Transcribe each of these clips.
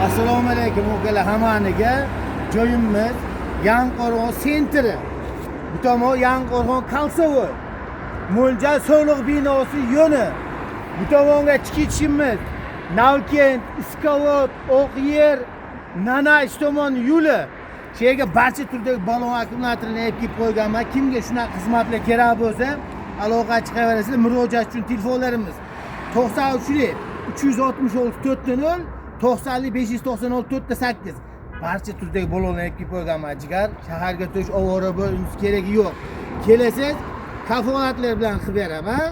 Assalomu alaykum o'kalar hammaniga. Joyimiz Yangiqo'rg'on sentri. Bu tomon Yangiqo'rg'on Kalsovoy. Mo'ljal sog'liq binosi yo'li. Bu tomonga chiqishimiz Navkent, Iskavod, Oqyer, Nanash tomon yo'li. Shega barcha turdagi balon akkumulyatorni olib kelib qo'yganman. Kimga shunaqa xizmatlar kerak bo'lsa, aloqa chiqaverasizlar. Murojaat uchun telefonlarimiz 93 366 4 90 596 4 8. Barcha turdagi balonlar olib kelib qo'yganman jigar. Shaharga to'sh ovora bo'lishimiz keragi yo'q. Kelasiz, kafolatlar bilan qilib beraman.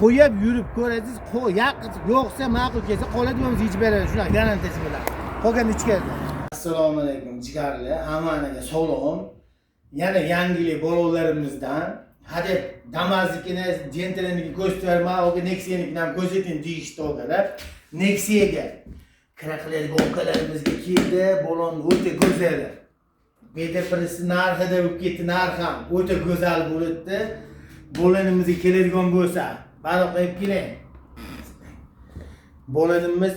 Qo'yib yurib ko'rasiz, yo'qsa ma'qul kelsa qoladiganimiz yechib beradi, shunaqa garantiyasi bilan. Qolgan ichkarida. Assalomu alaykum jigarlar, hammaniga salom. Yana yangilik balonlarimizdan hadeb Damaznikini, Gentra'niki ko'rsatma, o'ga Nexia'nikini ham ko'rsating deyishdi o'kalar. Nexia'ga kira qiladigan o'kalarimizga keldi, balon o'ta go'zal. Betarprisi narxida bo'lib ketdi, narx ham o'ta go'zal bo'libdi. Balonimizga keladigan bo'lsa, bari qo'yib keling. Balonimiz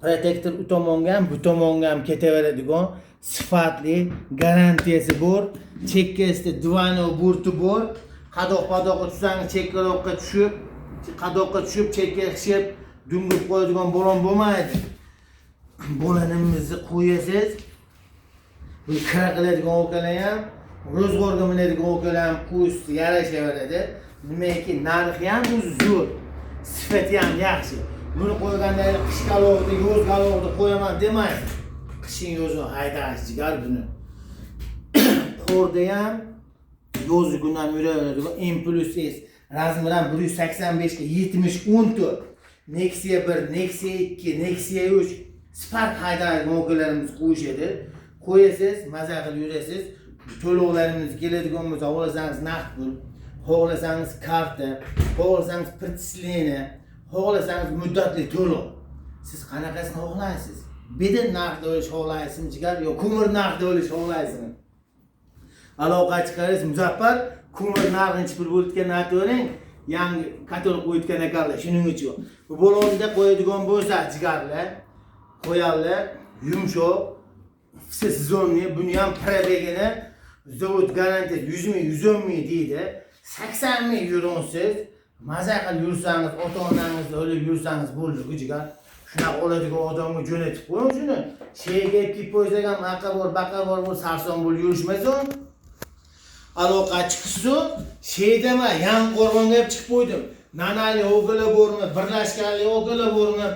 protektor u tomonga ham, bu tomonga ham ketaveradigan sifatli, garantiyasi bor. Chekkasida divano burti bor. Qadoq-qadoqqa tushsangiz chekkaroqqa tushib, qadoqqa tushib, chekka tushib, dungib qo'yadigan balon bo'lmaydi. Balonimizni qo'yasiz. Bu kira qiladigan o'kalar ham, ro'zg'orga minadigan o'kalar ham qo'yishsa yarashaveradi. Nimaki narxi ham zo'r, sifati ham yaxshi. Buni qo'yganda qish galovida, yoz galovida qo'yaman demaydi. Qishin yozini haydash jigar buni. Qo'rda ham yoz kundan yuraveradigan M+S razmeri ham 185 ga 70 14. Nexia 1, Nexia 2, Nexia 3 Spark haydaydigan o'kalarimiz qo'yishadi. Qo'yasiz, maza qilib yurasiz. To'lovlarimiz keladigan bo'lsa, xohlasangiz naqd pul, xohlasangiz karta, xohlasangiz pritslieni, xohlasangiz muddatli to'lov. Siz qanaqasini xohlaysiz? Bedel narxda olish xohlaysizmi jigar yo ko'mir narxda olish xohlaysizmi? Aloqa chiqarasiz Muzaffar, ko'mir narxini pul bo'lgan aytavering, yangi katalog qo'yitgan ekanlar, shuning uchun. Bu balonda qo'yadigan bo'lsa jigarlar, qo'yarlar, yumshoq, sezonli, buni ham probegini zavod garantiya 100 ming, 110 ming deydi. 80 ming yuronsiz, maza qilib yursangiz, ota-onangizni olib yursangiz bo'ldi, jigar. Shunaqa oladigan odamga jo'natib qo'ying shuni. Sheyga kelib qo'ysagan aqa bor, baqa bor, sarson bo'lib yurishmaysan. Aloqa chiqsa, sheydama Yangiqo'rg'onga olib chiqib qo'ydim. Nanali o'g'ili bormi, birlashganli o'g'ili bormi?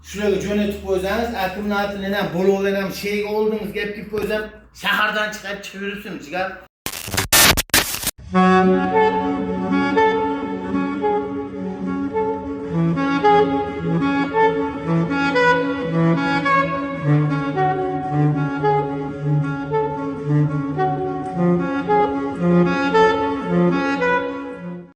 Shularga jo'natib qo'ysangiz, akkumulyatorlarni ham, balonlarni ham sheyga oldingizga olib kelib qo'ysam, shahardan chiqib yuribsiz, jigar. Thank you.